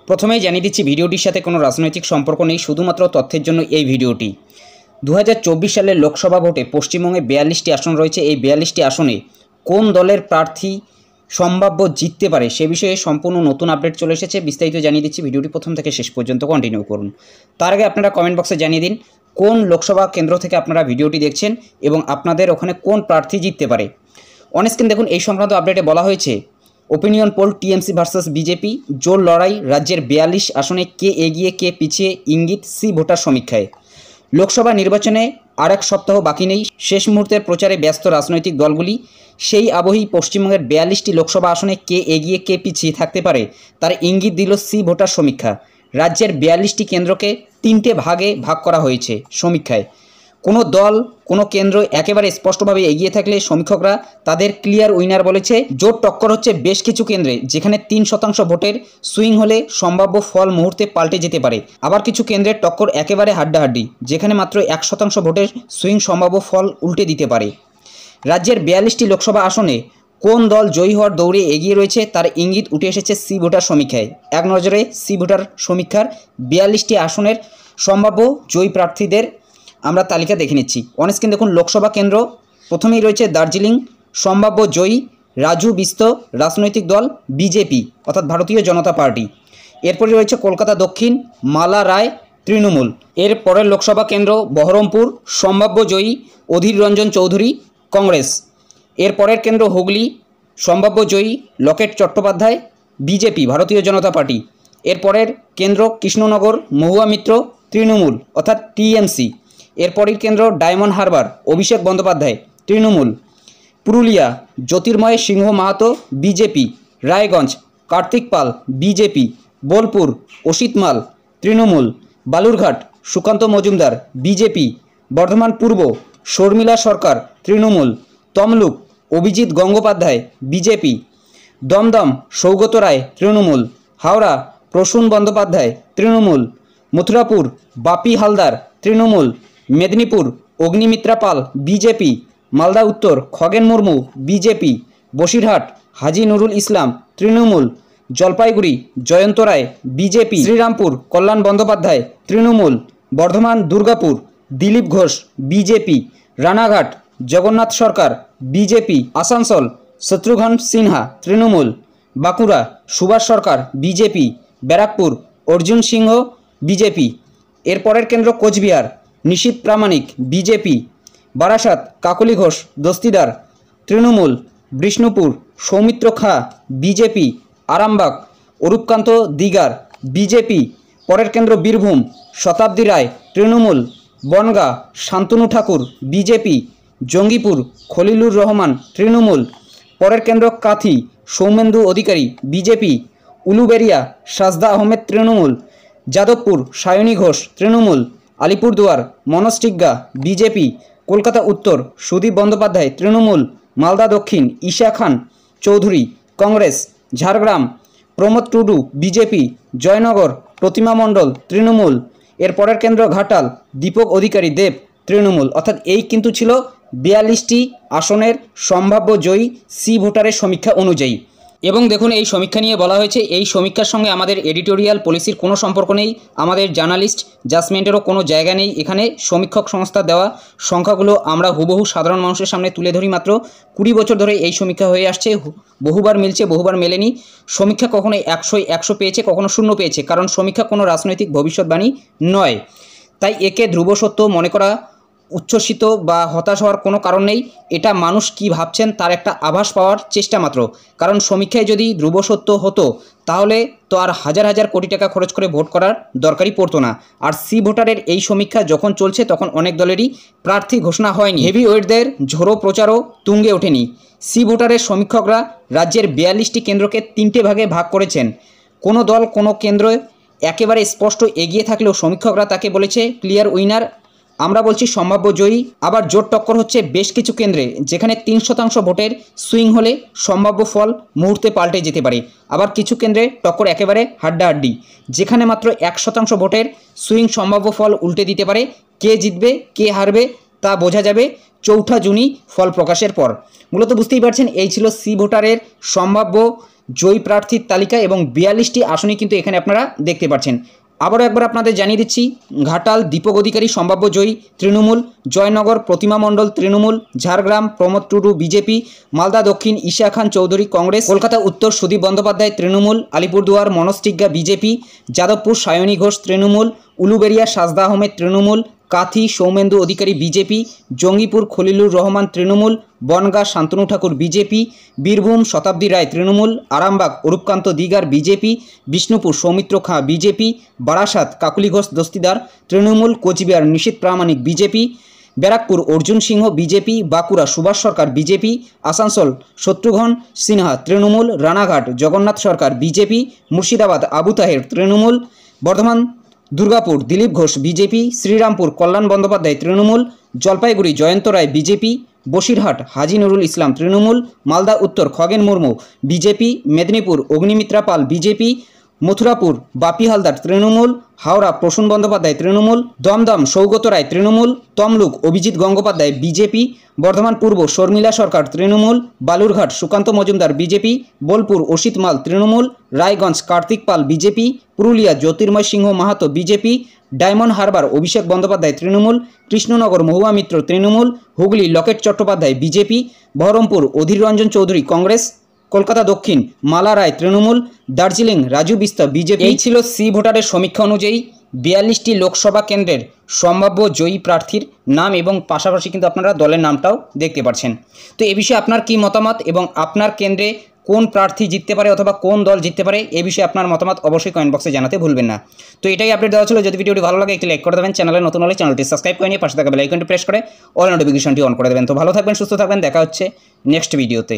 প্রথমেই জানিয়ে দিচ্ছি ভিডিওটির সাথে কোনো রাজনৈতিক সম্পর্ক নেই, শুধুমাত্র তথ্যের জন্য এই ভিডিওটি। 2024 সালের লোকসভা ভোটে পশ্চিমবঙ্গে 42টি আসন রয়েছে। এই 42টি আসনে কোন দলের প্রার্থী সম্ভাব্য জিততে পারে সে বিষয়ে সম্পূর্ণ নতুন আপডেট চলে এসেছে। বিস্তারিত জানিয়ে দিচ্ছি, ভিডিওটি প্রথম থেকে শেষ পর্যন্ত কন্টিনিউ করুন। তার আগে আপনারা কমেন্ট বক্সে জানিয়ে দিন কোন লোকসভা কেন্দ্র থেকে আপনারা ভিডিওটি দেখছেন এবং আপনাদের ওখানে কোন প্রার্থী জিততে পারে। অনস্ক্রিন দেখুন, এই সংক্রান্ত আপডেটে বলা হয়েছে opinion pole TMC versus BJP, জোর লড়াই, রাজ্যের 42 আসনে কে এগিয়ে কে পিছিয়ে, ইঙ্গিত সি ভোটার সমীক্ষায়। লোকসভা নির্বাচনে আর এক সপ্তাহ বাকি নেই, শেষ মুহূর্তের প্রচারে ব্যস্ত রাজনৈতিক দলগুলি। সেই আবহেই পশ্চিমবঙ্গের 42টি লোকসভা আসনে কে এগিয়ে কে পিছিয়ে থাকতে পারে তার ইঙ্গিত দিল সি ভোটার সমীক্ষা। রাজ্যের 42টি কেন্দ্রকে 3টে ভাগে ভাগ করা হয়েছে সমীক্ষায়। কোনো দল কোনো কেন্দ্র একেবারে স্পষ্টভাবে এগিয়ে থাকলে সমীক্ষকরা তাদের ক্লিয়ার উইনার বলেছে। জোর টক্কর হচ্ছে বেশ কিছু কেন্দ্রে, যেখানে 3% ভোটের সুইং হলে সম্ভাব্য ফল মুহূর্তে পাল্টে যেতে পারে। আবার কিছু কেন্দ্রের টক্কর একেবারে হাড্ডাহাড্ডি, যেখানে মাত্র 1% ভোটের সুইং সম্ভাব্য ফল উল্টে দিতে পারে। রাজ্যের 42টি লোকসভা আসনে কোন দল জয়ী হওয়ার দৌড়ে এগিয়ে রয়েছে তার ইঙ্গিত উঠে এসেছে সি ভোটার সমীক্ষায়। এক নজরে সি ভোটার সমীক্ষার 42টি আসনের সম্ভাব্য জয়ী প্রার্থীদের আমরা তালিকা দেখে নিচ্ছি। অনস্ক্রিন দেখুন, লোকসভা কেন্দ্র প্রথমেই রয়েছে দার্জিলিং, সম্ভাব্য জয়ী রাজু বিস্ত, রাজনৈতিক দল বিজেপি অর্থাৎ ভারতীয় জনতা পার্টি। এরপরে রয়েছে কলকাতা দক্ষিণ, মালা রায়, তৃণমূল। এর পরের লোকসভা কেন্দ্র বহরমপুর, সম্ভাব্য জয়ী অধীর রঞ্জন চৌধুরী, কংগ্রেস। এর পরের কেন্দ্র হুগলি, সম্ভাব্য জয়ী লকেট চট্টোপাধ্যায়, বিজেপি ভারতীয় জনতা পার্টি। এর পরের কেন্দ্র কৃষ্ণনগর, মহুয়া মিত্র, তৃণমূল অর্থাৎ টিএমসি। এরপরের কেন্দ্র ডায়মন্ড হারবার, অভিষেক বন্দ্যোপাধ্যায়, তৃণমূল। পুরুলিয়া, জ্যোতির্ময় সিংহ মাহাতো, বিজেপি। রায়গঞ্জ, কার্তিক পাল, বিজেপি। বোলপুর, অসিত মাল, তৃণমূল। বালুরঘাট, সুকান্ত মজুমদার, বিজেপি। বর্ধমান পূর্ব, শর্মিলা সরকার, তৃণমূল। তমলুক, অভিজিৎ গঙ্গোপাধ্যায়, বিজেপি। দমদম, সৌগত রায়, তৃণমূল। হাওড়া, প্রসূন বন্দ্যোপাধ্যায়, তৃণমূল। মথুরাপুর, বাপি হালদার, তৃণমূল। মেদিনীপুর, অগ্নিমিত্রা পাল, বিজেপি। মালদা উত্তর, খগেন মুর্মু, বিজেপি। বসিরহাট, হাজি নুরুল ইসলাম, তৃণমূল। জলপাইগুড়ি, জয়ন্ত রায়, বিজেপি। শ্রীরামপুর, কল্যাণ বন্দ্যোপাধ্যায়, তৃণমূল। বর্ধমান দুর্গাপুর, দিলীপ ঘোষ, বিজেপি। রানাঘাট, জগন্নাথ সরকার, বিজেপি। আসানসোল, শত্রুঘ্ন সিনহা, তৃণমূল। বাঁকুড়া, সুভাষ সরকার, বিজেপি। ব্যারাকপুর, অর্জুন সিংহ, বিজেপি। এর পরের কেন্দ্র কোচবিহার, নিশীথ প্রামাণিক, বিজেপি। বারাসাত, কাকলি ঘোষ দস্তিদার, তৃণমূল। বিষ্ণুপুর, সৌমিত্র খাঁ, বিজেপি। আরামবাগ, অরূপকান্ত দিগার, বিজেপি। পরের কেন্দ্র বীরভূম, শতাব্দী রায়, তৃণমূল। বনগাঁ, শান্তনু ঠাকুর, বিজেপি। জঙ্গিপুর, খলিলুর রহমান, তৃণমূল। পরের কেন্দ্র কাথি, সৌমেন্দু অধিকারী, বিজেপি। উলুবেরিয়া, সাজদা আহমেদ, তৃণমূল। যাদবপুর, সায়নী ঘোষ, তৃণমূল। আলিপুরদুয়ার, মনোজ টিগ্গা, বিজেপি। কলকাতা উত্তর, সুদীপ বন্দ্যোপাধ্যায়, তৃণমূল। মালদা দক্ষিণ, ঈশা খান চৌধুরী, কংগ্রেস। ঝাড়গ্রাম, প্রমোদ টুডু, বিজেপি। জয়নগর, প্রতিমা মণ্ডল, তৃণমূল। এর পরের কেন্দ্র ঘাটাল, দীপক অধিকারী দেব, তৃণমূল। অর্থাৎ এই কিন্তু ছিল 42টি আসনের সম্ভাব্য জয়ী সি ভোটারের সমীক্ষা অনুযায়ী। এবং দেখুন, এই সমীক্ষা নিয়ে বলা হয়েছে এই সমীক্ষার সঙ্গে আমাদের এডিটোরিয়াল পলিসির কোনো সম্পর্ক নেই, আমাদের জার্নালিস্ট জাজমেন্টেরও কোনো জায়গা নেই। এখানে সমীক্ষক সংস্থা দেওয়া সংখ্যাগুলো আমরা হুবহু সাধারণ মানুষের সামনে তুলে ধরি। মাত্র 20 বছর ধরে এই সমীক্ষা হয়ে আসছে, বহুবার মিলছে বহুবার মেলেনি। সমীক্ষা কখনো 100 পেয়েছে, কখনো 0 পেয়েছে, কারণ সমীক্ষা কোনো রাজনৈতিক ভবিষ্যৎবাণী নয়। তাই একে ধ্রুব সত্য মনে করা উচ্ছ্বসিত বা হতাশ হওয়ার কোনো কারণ নেই। এটা মানুষ কি ভাবছেন তার একটা আভাস পাওয়ার চেষ্টা মাত্র। কারণ সমীক্ষায় যদি ধ্রুব সত্য হতো তাহলে তো আর হাজার হাজার কোটি টাকা খরচ করে ভোট করার দরকারই পড়তো না। আর সি ভোটারের এই সমীক্ষা যখন চলছে তখন অনেক দলেরই প্রার্থী ঘোষণা হয়নি, হেভি ওয়েটদের ঝোড়ো প্রচারও তুঙ্গে ওঠেনি। সি ভোটারের সমীক্ষকরা রাজ্যের 42টি কেন্দ্রকে 3টে ভাগে ভাগ করেছেন। কোনো দল কোনো কেন্দ্র একেবারে স্পষ্ট এগিয়ে থাকলেও সমীক্ষকরা তাকে বলেছে ক্লিয়ার উইনার। আমরা বলছি সম্ভাব্য জয়ী। আবার জোর টক্কর হচ্ছে বেশ কিছু কেন্দ্রে, যেখানে 3% ভোটের সুইং হলে সম্ভাব্য ফল মুহূর্তে পাল্টে যেতে পারে। আবার কিছু কেন্দ্রে টক্কর একেবারে হাড্ডাহাড্ডি, যেখানে মাত্র 1% ভোটের সুইং সম্ভাব্য ফল উল্টে দিতে পারে। কে জিতবে কে হারবে তা বোঝা যাবে 4 জুনই ফল প্রকাশের পর। মূলত বুঝতেই পারছেন এই ছিল সি ভোটারের সম্ভাব্য জয়ী প্রার্থীর তালিকা এবং 42টি আসনই কিন্তু এখানে আপনারা দেখতে পাচ্ছেন। আবারও একবার আপনাদের জানিয়ে দিচ্ছি, ঘাটাল দীপক অধিকারী সম্ভাব্য জয়ী তৃণমূল, জয়নগর প্রতিমা মণ্ডল তৃণমূল, ঝাড়গ্রাম প্রমোদ টুডু বিজেপি, মালদা দক্ষিণ ঈশা খান চৌধুরী কংগ্রেস, কলকাতা উত্তর সুদীপ বন্দ্যোপাধ্যায় তৃণমূল, আলিপুরদুয়ার মনোজ টিগ্গা বিজেপি, যাদবপুর সায়নী ঘোষ তৃণমূল, উলুবেড়িয়া সাজদা আহমেদ তৃণমূল, কাথি সৌমেন্দু অধিকারী বিজেপি, জঙ্গিপুর খলিলুর রহমান তৃণমূল, বনগাঁ শান্তনু ঠাকুর বিজেপি, বীরভূম শতাব্দী রায় তৃণমূল, আরামবাগ অরূপকান্ত দিগার বিজেপি, বিষ্ণুপুর সৌমিত্র খাঁ বিজেপি, বারাসাত কাকুলি ঘোষ দস্তিদার তৃণমূল, কোচবিহার নিশীথ প্রামাণিক বিজেপি, ব্যারাকপুর অর্জুন সিংহ বিজেপি, বাঁকুড়া সুভাষ সরকার বিজেপি, আসানসোল শত্রুঘ্ন সিনহা তৃণমূল, রানাঘাট জগন্নাথ সরকার বিজেপি, মুর্শিদাবাদ আবু তাহের তৃণমূল, বর্ধমান দুর্গাপুর দিলীপ ঘোষ বিজেপি, শ্রীরামপুর কল্যাণ বন্দ্যোপাধ্যায় তৃণমূল, জলপাইগুড়ি জয়ন্ত রায় বিজেপি, বসিরহাট হাজি নুরুল ইসলাম তৃণমূল, মালদা উত্তর খগেন মুর্মু বিজেপি, মেদিনীপুর অগ্নিমিত্রা পাল বিজেপি, মথুরাপুর বাপি হালদার তৃণমূল, হাওড়া প্রসূন বন্দ্যোপাধ্যায় তৃণমূল, দমদম সৌগত রায় তৃণমূল, তমলুক অভিজিৎ গঙ্গোপাধ্যায় বিজেপি, বর্ধমান পূর্ব শর্মিলা সরকার তৃণমূল, বালুরঘাট সুকান্ত মজুমদার বিজেপি, বোলপুর অসিত মাল তৃণমূল, রায়গঞ্জ কার্তিক পাল বিজেপি, পুরুলিয়া জ্যোতির্ময় সিংহ মাহাতো বিজেপি, ডায়মন্ড হারবার অভিষেক বন্দ্যোপাধ্যায় তৃণমূল, কৃষ্ণনগর মহুয়া মিত্র তৃণমূল, হুগলি লকেট চট্টোপাধ্যায় বিজেপি, বহরমপুর অধীর রঞ্জন চৌধুরী কংগ্রেস, কলকাতা দক্ষিণ মালা রায় তৃণমূল, দার্জিলিং রাজু বিস্তা বিজেপি। এই ছিল সি ভোটারের সমীক্ষা অনুযায়ী 42টি লোকসভা কেন্দ্রের সম্ভাব্য জয়ী প্রার্থীর নাম এবং পাশাপাশি কিন্তু আপনারা দলের নামটাও দেখতে পাচ্ছেন। তো এ বিষয়ে আপনার কি মতামত এবং আপনার কেন্দ্রে কোন প্রার্থী জিততে পারে অথবা কোন দল জিততে পারে এ বিষয়ে আপনার মতামত অবশ্যই কমেন্ট বক্সে জানাতে ভুলবেন না। তো এটাই আপডেট দেওয়া ছিল। যদি ভিডিওটি ভালো লাগে একটি লাইক করে দেবেন, চ্যানেলে নতুন হলে চ্যানেলটি সাবস্ক্রাইব করে নিয়ে পাশে থাকা বেল আইকনটি প্রেস করে অল নোটিফিকেশনটি অন করে দেবেন। তো ভালো থাকবেন, সুস্থ থাকবেন, দেখা হচ্ছে নেক্সট ভিডিওতে।